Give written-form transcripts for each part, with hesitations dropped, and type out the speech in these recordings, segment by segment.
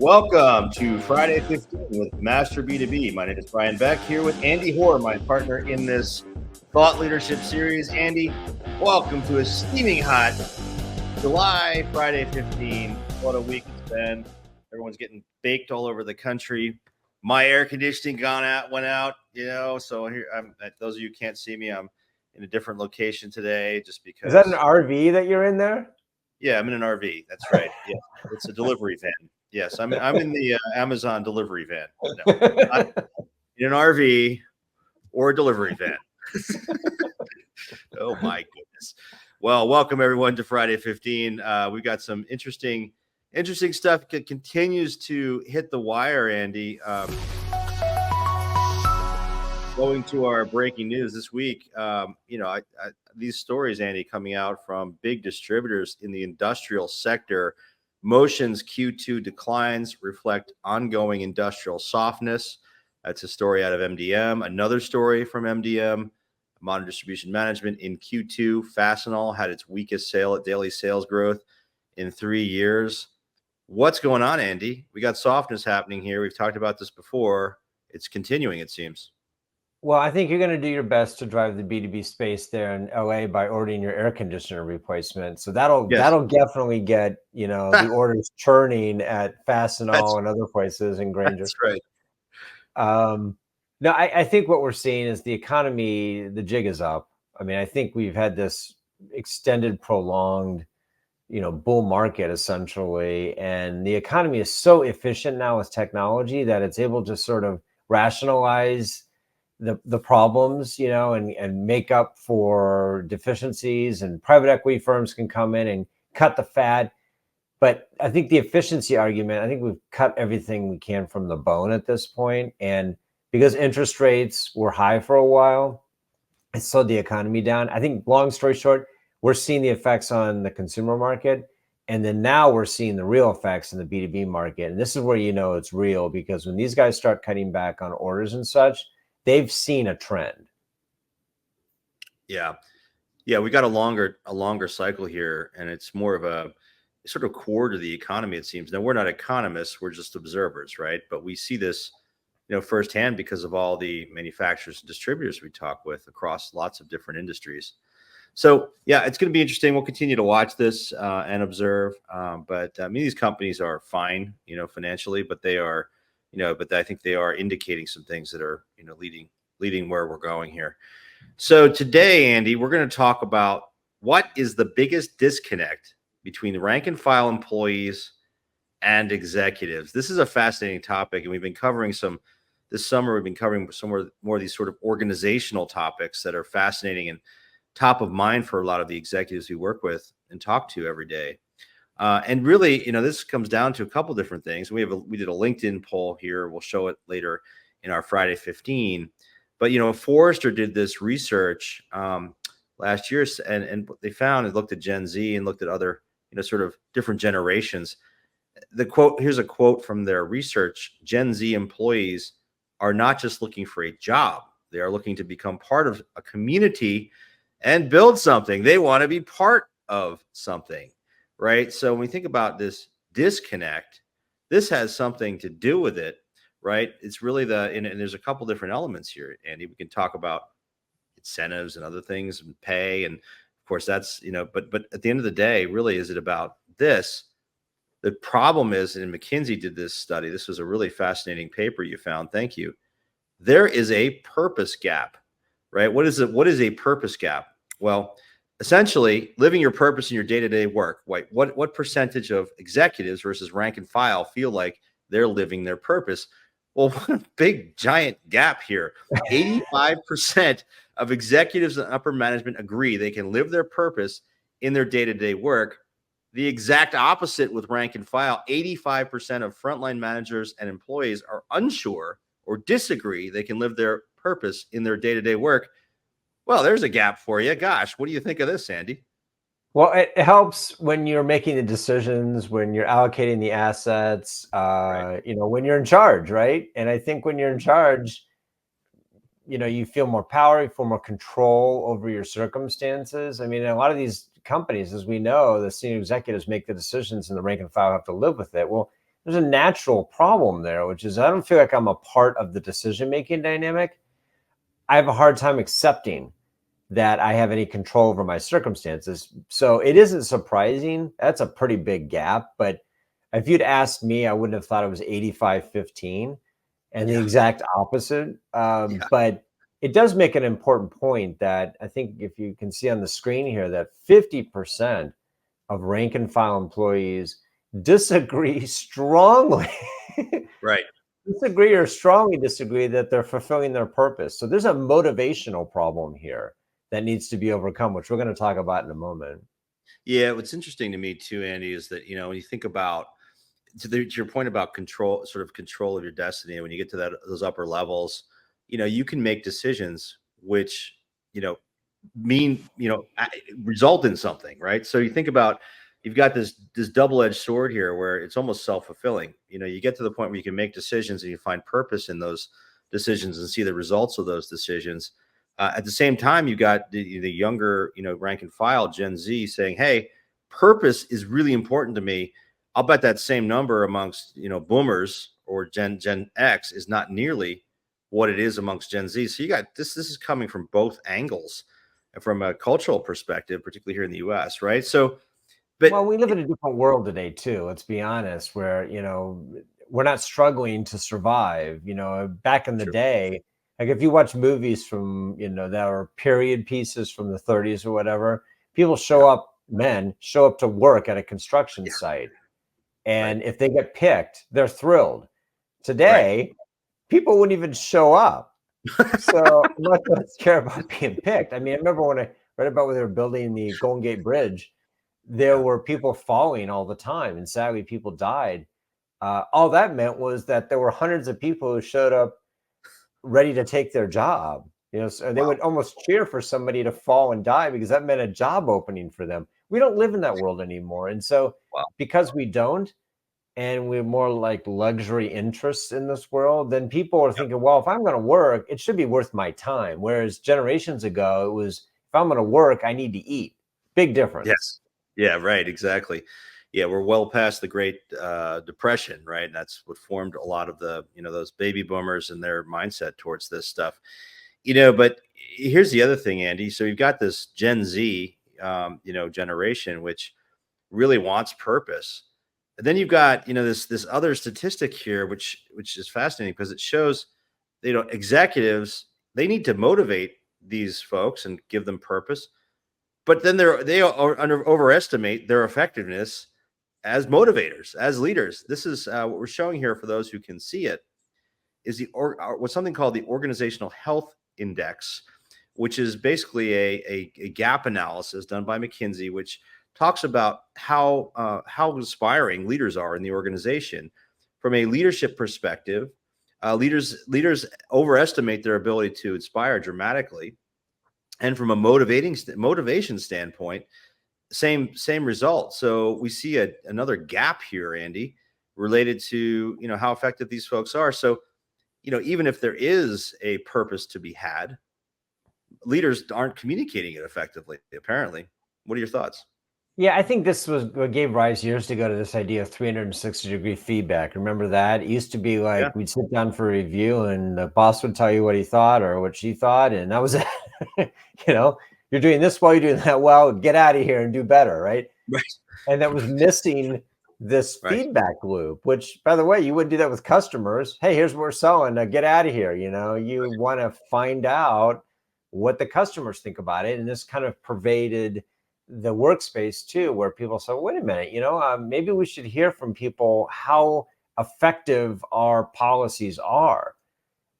Welcome to Friday 15 with Master B2B. My name is Brian Beck, here with Andy Hoare, my partner in this thought leadership series. Andy, welcome to a steaming hot July Friday 15. What a week it's been. Everyone's getting baked all over the country. My air conditioning went out, so here, those of you who can't see me, I'm in a different location today just because. Is that an RV that you're in there? Yeah, I'm in an RV. That's right. Yeah, it's a delivery van. Yes, I'm in the Amazon delivery van. No, not in an RV or a delivery van. Oh my goodness. Well, welcome everyone to Friday 15. We've got some interesting stuff that continues to hit the wire, Andy. Going to our breaking news this week, these stories, Andy, coming out from big distributors in the industrial sector. Motion's Q2 declines reflect ongoing industrial softness. That's a story out of MDM. Another story from MDM, Modern Distribution Management. In Q2, Fastenal had its weakest daily sales growth in 3 years. What's going on, Andy? We got softness happening here. We've talked about this before. It's continuing, it seems. Well, I think you're going to do your best to drive the B2B space there in LA by ordering your air conditioner replacement. So that'll definitely get, the orders churning at Fastenal and other places in Granger. That's right. No, I think what we're seeing is the economy, the jig is up. I mean, I think we've had this extended, prolonged, bull market essentially. And the economy is so efficient now with technology that it's able to sort of rationalize the problems, and make up for deficiencies, and private equity firms can come in and cut the fat. But I think the efficiency argument, I think we've cut everything we can from the bone at this point. And because interest rates were high for a while, it slowed the economy down. I think, long story short, we're seeing the effects on the consumer market. And then now we're seeing the real effects in the B2B market. And this is where it's real, because when these guys start cutting back on orders and such, they've seen a trend. Yeah, we got a longer cycle here, and it's more of a sort of core to the economy, it seems. Now, we're not economists, we're just observers, right? But we see this, firsthand because of all the manufacturers and distributors we talk with across lots of different industries. So, yeah, it's going to be interesting. We'll continue to watch this and observe. But these companies are fine, financially, but they are, but I think they are indicating some things that are, leading where we're going here. So today, Andy, we're going to talk about what is the biggest disconnect between the rank and file employees and executives. This is a fascinating topic, and we've been covering this summer. We've been covering some more of these sort of organizational topics that are fascinating and top of mind for a lot of the executives we work with and talk to every day. And really, this comes down to a couple different things. We did a LinkedIn poll here. We'll show it later in our Friday 15. But, Forrester did this research last year, and they found and looked at Gen Z and looked at other, sort of different generations. Here's a quote from their research. Gen Z employees are not just looking for a job. They are looking to become part of a community and build something. They want to be part of something. Right. So when we think about this disconnect, this has something to do with it. Right. It's really and there's a couple different elements here, Andy. We can talk about incentives and other things and pay. And of course, that's, but at the end of the day, really, is it about this? The problem is, and McKinsey did this study. This was a really fascinating paper you found. Thank you. There is a purpose gap. Right. What is it? What is a purpose gap? Well, essentially, living your purpose in your day-to-day work. What percentage of executives versus rank and file feel like they're living their purpose? Well, what a big, giant gap here. 85% of executives and upper management agree they can live their purpose in their day-to-day work. The exact opposite with rank and file. 85% of frontline managers and employees are unsure or disagree they can live their purpose in their day-to-day work. Well, there's a gap for you. Gosh, what do you think of this, Andy? Well, it helps when you're making the decisions, when you're allocating the assets, Right. when you're in charge, right? And I think when you're in charge, you feel more power, you feel more control over your circumstances. I mean, a lot of these companies, as we know, the senior executives make the decisions and the rank and file have to live with it. Well, there's a natural problem there, which is I don't feel like I'm a part of the decision-making dynamic. I have a hard time accepting that I have any control over my circumstances. So it isn't surprising. That's a pretty big gap. But if you'd asked me, I wouldn't have thought it was 85-15 and the Yeah. exact opposite. Yeah. But it does make an important point that I think if you can see on the screen here that 50% of rank and file employees disagree strongly. Right. Disagree or strongly disagree that they're fulfilling their purpose. So there's a motivational problem here that needs to be overcome, which we're going to talk about in a moment. Yeah. What's interesting to me too, Andy, is that, when you think about, to your point about control, sort of control of your destiny, when you get to those upper levels, you can make decisions which, mean, result in something, right? So you think about, you've got this double-edged sword here where it's almost self-fulfilling. You get to the point where you can make decisions and you find purpose in those decisions and see the results of those decisions. At the same time, you got the younger, rank and file Gen Z saying, "Hey, purpose is really important to me." I'll bet that same number amongst boomers or Gen X is not nearly what it is amongst Gen Z. So you got this. This is coming from both angles, from a cultural perspective, particularly here in the U.S. Right? So, but Well, we live in a different world today too. Let's be honest, where we're not struggling to survive. Back in the true. day, like if you watch movies from that are period pieces from the 30s or whatever, people Yeah, men show up to work at a construction yeah, site, right, and if they get picked, they're thrilled. right. Today, people wouldn't even show up. So much less care about being picked. I mean, I remember when I read about when they were building the Golden Gate Bridge, there Yeah, were people falling all the time, and sadly, people died. All that meant was that there were hundreds of people who showed up ready to take their job. So they wow, would almost cheer for somebody to fall and die because that meant a job opening for them. We don't live in that world anymore, and so wow. because we don't, and we're more like luxury interests in this world, then people are Yep. thinking, well, if I'm going to work, it should be worth my time. Whereas generations ago, it was if I'm going to work, I need to eat. Big difference. Yes. Yeah, right. Exactly. Yeah, we're well past the Great Depression, right? And that's what formed a lot of the, those baby boomers and their mindset towards this stuff. But here's the other thing, Andy. So you've got this Gen Z, generation, which really wants purpose. And then you've got, this other statistic here, which is fascinating because it shows, executives, they need to motivate these folks and give them purpose, but then overestimate their effectiveness as motivators, as leaders. This is what we're showing here for those who can see it. Is what's something called the Organizational Health Index, which is basically a gap analysis done by McKinsey, which talks about how inspiring leaders are in the organization. From a leadership perspective, leaders overestimate their ability to inspire dramatically, and from a motivation standpoint, same result. So we see another gap here, Andy, related to how effective these folks are. So even if there is a purpose to be had, leaders aren't communicating it effectively, apparently. What are your thoughts? Yeah, I think this was what gave rise years ago to this idea of 360-degree feedback. Remember that? It used to be Yeah. like we'd sit down for a review and the boss would tell you what he thought or what she thought, and that was it. you know, you're doing this well, you're doing that well, get out of here and do better, right? Right. And that was missing this Right. feedback loop, which, by the way, you wouldn't do that with customers. Hey, here's what we're selling. Get out of here. You want to find out what the customers think about it. And this kind of pervaded the workspace too, where people say, wait a minute, maybe we should hear from people how effective our policies are.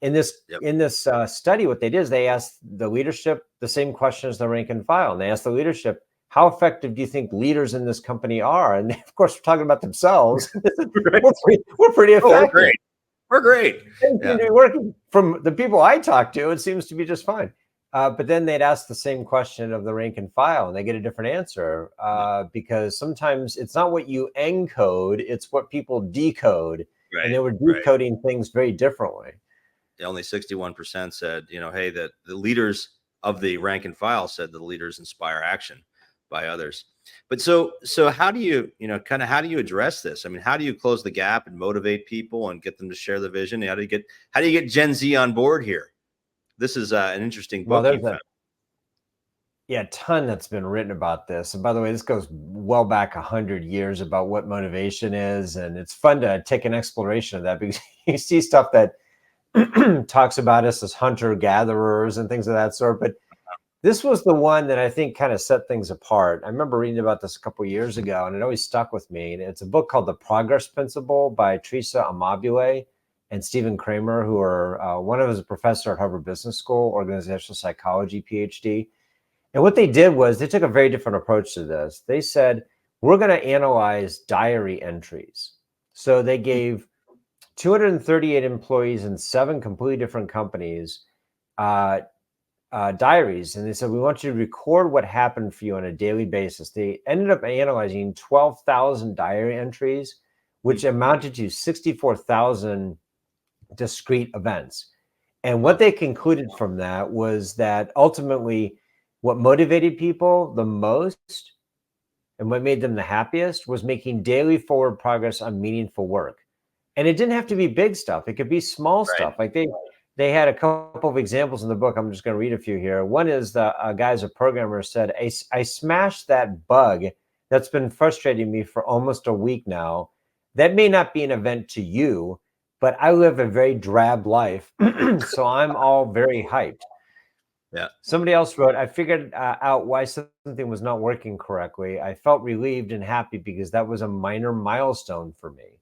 In this Yep. in this study, what they did is they asked the leadership the same question as the rank and file, and they asked the leadership, "How effective do you think leaders in this company are?" And of course, we're talking about themselves. Right. We're pretty Oh, we're effective. great. We're great. Things seem Yeah. to be working. From the people I talk to, it seems to be just fine. But then they'd ask the same question of the rank and file, and they get a different answer Yeah. because sometimes it's not what you encode; it's what people decode, and Right. they were Right. decoding things very differently. Only 61% said, hey, that the leaders of the rank and file said the leaders inspire action by others. But so how do you, kind of how do you address this? I mean, how do you close the gap and motivate people and get them to share the vision? How do you get Gen Z on board here? This is an interesting Well, book there's you a found. yeah, ton that's been written about this. And by the way, this goes well back 100 years about what motivation is, and it's fun to take an exploration of that because you see stuff that talks about us as hunter gatherers and things of that sort. But this was the one that I think kind of set things apart. I remember reading about this a couple of years ago, and it always stuck with me. And it's a book called The Progress Principle by Teresa Amabile and Stephen Kramer, who are one of them is a professor at Harvard Business School, organizational psychology PhD. And what they did was they took a very different approach to this. They said, we're going to analyze diary entries. So they gave 238 employees in 7 completely different companies diaries. And they said, we want you to record what happened for you on a daily basis. They ended up analyzing 12,000 diary entries, which amounted to 64,000 discrete events. And what they concluded from that was that ultimately what motivated people the most and what made them the happiest was making daily forward progress on meaningful work. And it didn't have to be big stuff. It could be small Right. stuff. Like they had a couple of examples in the book. I'm just going to read a few here. One is the guy's a programmer said, I smashed that bug that's been frustrating me for almost a week now. That may not be an event to you, but I live a very drab life. So I'm all very hyped. Yeah. Somebody else wrote, I figured out why something was not working correctly. I felt relieved and happy because that was a minor milestone for me.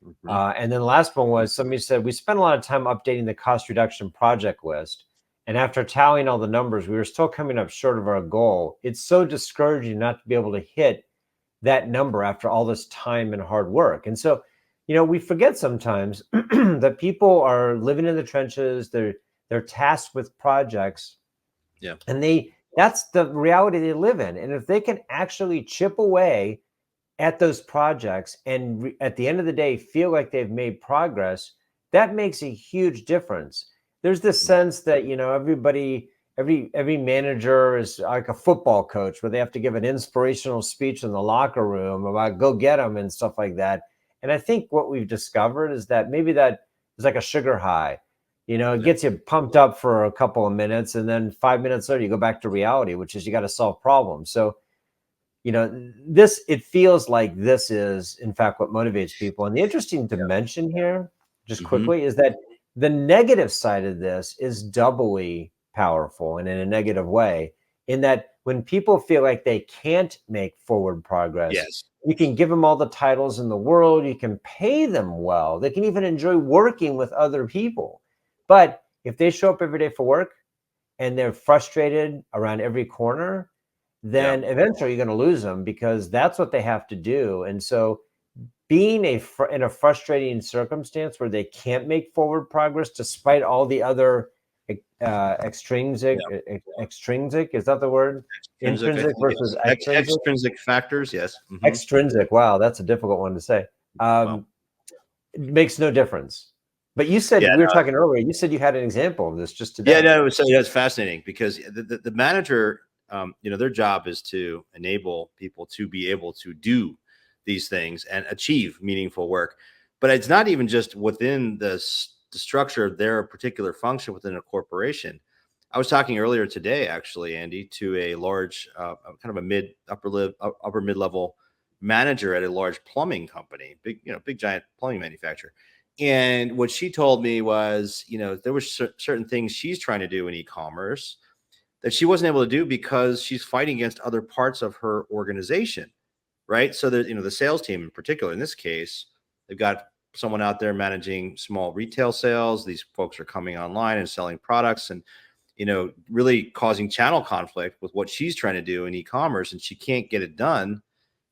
Mm-hmm. And then the last one was somebody said, we spent a lot of time updating the cost reduction project list. And after tallying all the numbers, we were still coming up short of our goal. It's so discouraging not to be able to hit that number after all this time and hard work. And so, we forget sometimes that people are living in the trenches. They're tasked with projects. Yeah. And that's the reality they live in. And if they can actually chip away at those projects and at the end of the day feel like they've made progress, that makes a huge difference. There's this sense that every manager is like a football coach where they have to give an inspirational speech in the locker room about go get them and stuff like that. And I think what we've discovered is that maybe that is like a sugar high. It gets you pumped up for a couple of minutes, and then 5 minutes later you go back to reality, which is you got to solve problems. So it feels like this is, in fact, what motivates people. And the interesting dimension here, just quickly, is that the negative side of this is doubly powerful and in a negative way, in that when people feel like they can't make forward progress, Yes. you can give them all the titles in the world, you can pay them well, they can even enjoy working with other people. But if they show up every day for work and they're frustrated around every corner, then eventually you're going to lose them because that's what they have to do. And so being in a frustrating circumstance where they can't make forward progress despite all the other extrinsic, is that the word? Intrinsic versus extrinsic? Extrinsic factors, yes. Mm-hmm. Extrinsic, wow, that's a difficult one to say. It makes no difference. But you said, we were talking earlier, you said you had an example of this just today. Yeah, no, it's fascinating because the manager, their job is to enable people to be able to do these things and achieve meaningful work. But it's not even just within the structure of their particular function within a corporation. I was talking earlier today, actually, Andy, to a large, kind of a upper mid level manager at a large plumbing company, big giant plumbing manufacturer. And what she told me was, there were certain things she's trying to do in e-commerce that she wasn't able to do because she's fighting against other parts of her organization, right? So that, the sales team in particular, in this case, they've got someone out there managing small retail sales. These folks are coming online and selling products and, really causing channel conflict with what she's trying to do in e-commerce, and she can't get it done.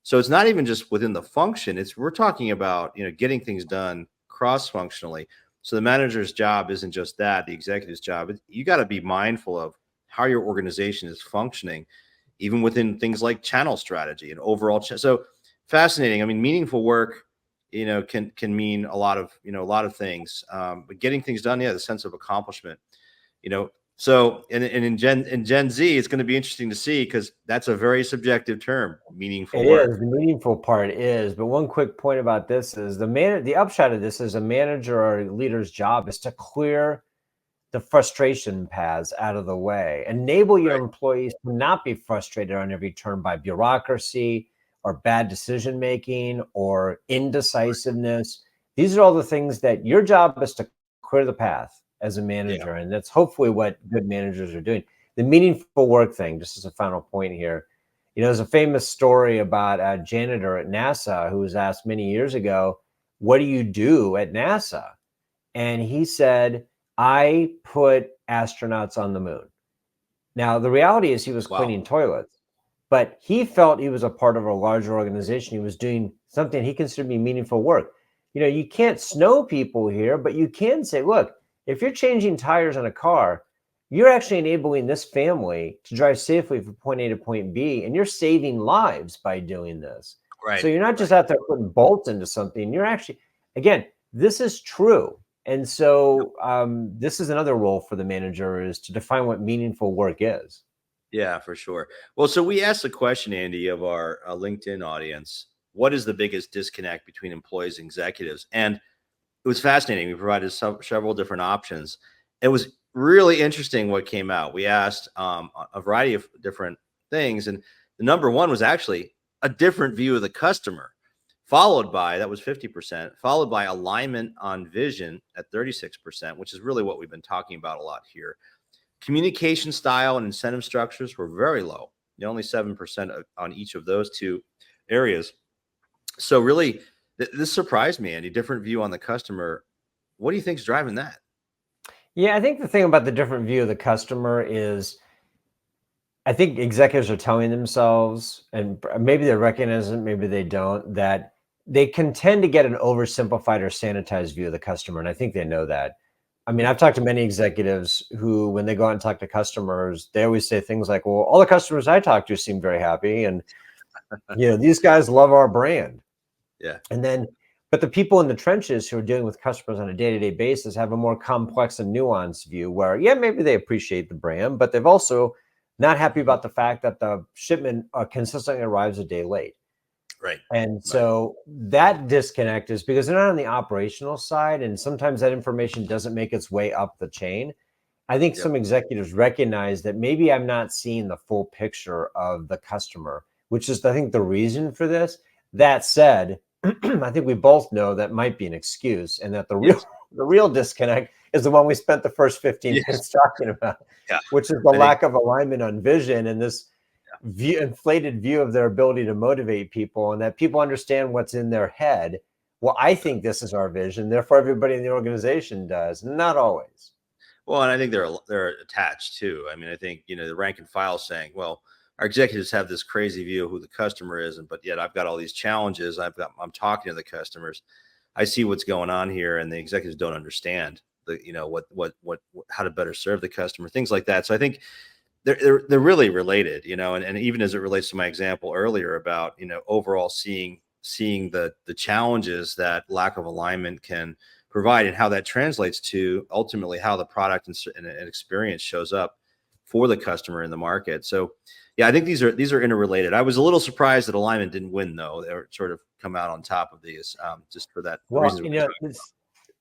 So it's not even just within the function. We're talking about, getting things done cross-functionally. So the manager's job isn't just that, the executive's job. You got to be mindful of how your organization is functioning, even within things like channel strategy and overall. So fascinating. I mean, meaningful work, can mean a lot of things. But getting things done, the sense of accomplishment. So, and in Gen Z, it's going to be interesting to see because that's a very subjective term, meaningful It work. is, the meaningful part is, but one quick point about this is the upshot of this is a manager or a leader's job is to clear the frustration paths out of the way. Enable your Right. employees to not be frustrated on every turn by bureaucracy or bad decision making or indecisiveness. These are all the things that your job is to clear the path as a Yeah. manager. And that's hopefully what good managers are doing. The meaningful work thing, just as a final point here, there's a famous story about a janitor at NASA who was asked many years ago, "What do you do at NASA?" And he said, "I put astronauts on the moon." Now, the reality is he was Wow. cleaning toilets, but he felt he was a part of a larger organization. He was doing something he considered to be meaningful work. You can't snow people here, but you can say, look, if you're changing tires on a car, you're actually enabling this family to drive safely from point A to point B, and you're saving lives by doing this. So Right. you're not just Right. out there putting bolts into something. You're actually, again, this is true. And so this is another role for the manager, is to define what meaningful work is. Yeah, for sure. Well, so we asked the question, Andy, of our LinkedIn audience: what is the biggest disconnect between employees and executives? And it was fascinating. We provided several different options. It was really interesting what came out. We asked a variety of different things, and the number one was actually a different view of the customer, followed by, that was 50%, followed by alignment on vision at 36%, which is really what we've been talking about a lot here. Communication style and incentive structures were very low, only 7% on each of those two areas. So really, this surprised me, Andy. Different view on the customer. What do you think is driving that? Yeah, I think the thing about the different view of the customer is, I think executives are telling themselves, and maybe they recognize it, maybe they don't, that they can tend to get an oversimplified or sanitized view of the customer. And I think they know that. I mean, I've talked to many executives who, when they go out and talk to customers, they always say things like, well, all the customers I talk to seem very happy. And, these guys love our brand. Yeah. And then, but the people in the trenches who are dealing with customers on a day-to-day basis have a more complex and nuanced view where, yeah, maybe they appreciate the brand, but they've also not happy about the fact that the shipment consistently arrives a day late. Right. And Right. so that disconnect is because they're not on the operational side, and sometimes that information doesn't make its way up the chain. I think Yep. some executives recognize that maybe I'm not seeing the full picture of the customer, which is, I think, the reason for this. That said, I think we both know that might be an excuse, and that the real Yes. the real disconnect is the one we spent the first 15 Yes. minutes talking about, Yeah. which is the I think. lack of alignment on vision and this inflated view of their ability to motivate people, and that people understand what's in their head. Well, I think this is our vision, therefore everybody in the organization does. Not always. Well, and I think they're attached too. I mean, I think the rank and file saying, "Well, our executives have this crazy view of who the customer is, but yet I've got all these challenges. I'm talking to the customers. I see what's going on here, and the executives don't understand the what how to better serve the customer, things like that." So I think they're really related, and even as it relates to my example earlier about overall seeing the challenges that lack of alignment can provide, and how that translates to ultimately how the product and experience shows up for the customer in the market. So yeah, I think these are interrelated. I was a little surprised that alignment didn't win, though. They were sort of come out on top of these, just for the Well, reasons we've been talking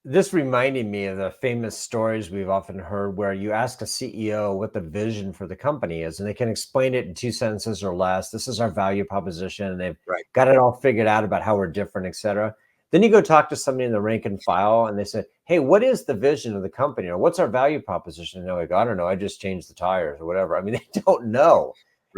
this reminded me of the famous stories we've often heard where you ask a CEO what the vision for the company is, and they can explain it in 2 sentences or less. This is our value proposition, and they've about. Right. got it all figured out about how we're different, et cetera. Then you go talk to somebody in the rank and file, and they say, "Hey, what is the vision of the company, or what's our value proposition?" And they're like, "I don't know. I just changed the tires or whatever." I mean, they don't know.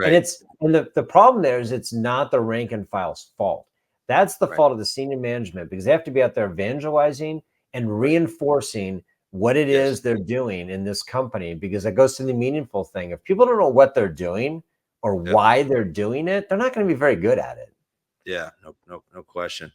And Right. the problem there is it's not the rank and file's fault. That's the Right. fault of the senior management, because they have to be out there evangelizing and Right. reinforcing what it Yes. is they're doing in this company, because it goes to the meaningful thing. If people don't know what they're doing or Yep. why they're doing it, they're not going to be very good at it. Yeah. No question.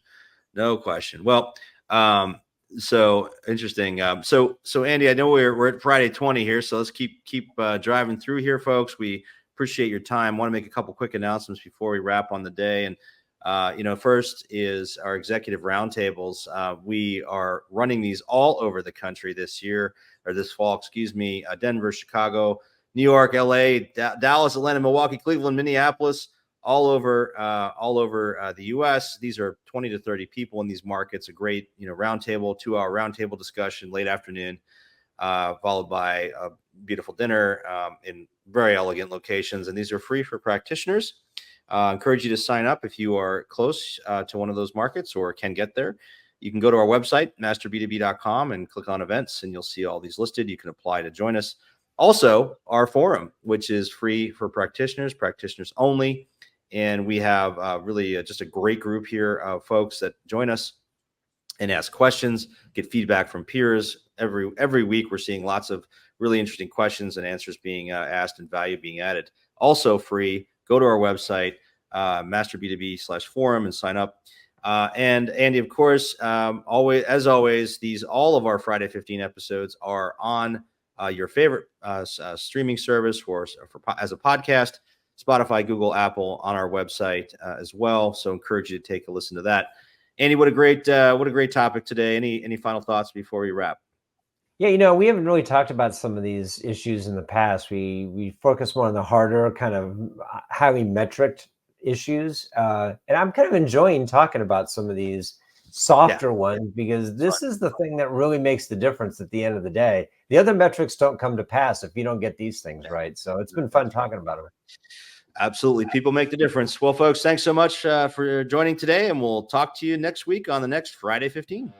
No question. Well, um, so interesting. So Andy, I know we're at Friday 20 here, so let's keep driving through here, folks. We appreciate your time. Want to make a couple quick announcements before we wrap on the day. And First is our executive roundtables. We are running these all over the country this year, or this fall, excuse me. Denver, Chicago, New York, LA, Dallas, Atlanta, Milwaukee, Cleveland, Minneapolis, all over the U.S. These are 20 to 30 people in these markets. A great roundtable, 2-hour roundtable discussion, late afternoon, followed by a beautiful dinner in very elegant locations. And these are free for practitioners. Encourage you to sign up if you are close to one of those markets or can get there. You can go to our website, masterb2b.com, and click on events, and you'll see all these listed. You can apply to join us. Also, our forum, which is free for practitioners only. And we have really just a great group here of folks that join us and ask questions, get feedback from peers. Every week, we're seeing lots of really interesting questions and answers being asked and value being added. Also free. Go to our website, masterb2b/forum, and sign up. And Andy, of course, always, all of our Friday 15 episodes are on your favorite streaming service as a podcast, Spotify, Google, Apple, on our website as well. So encourage you to take a listen to that. Andy, what a great topic today. Any final thoughts before we wrap? Yeah, we haven't really talked about some of these issues in the past. We focus more on the harder, kind of highly metric issues, and I'm kind of enjoying talking about some of these softer ones, because this is the thing that really makes the difference at the end of the day. The other metrics don't come to pass if you don't get these things right. So it's been fun talking about them. Absolutely. People make the difference. Well, folks, thanks so much for joining today, and we'll talk to you next week on the next Friday 15.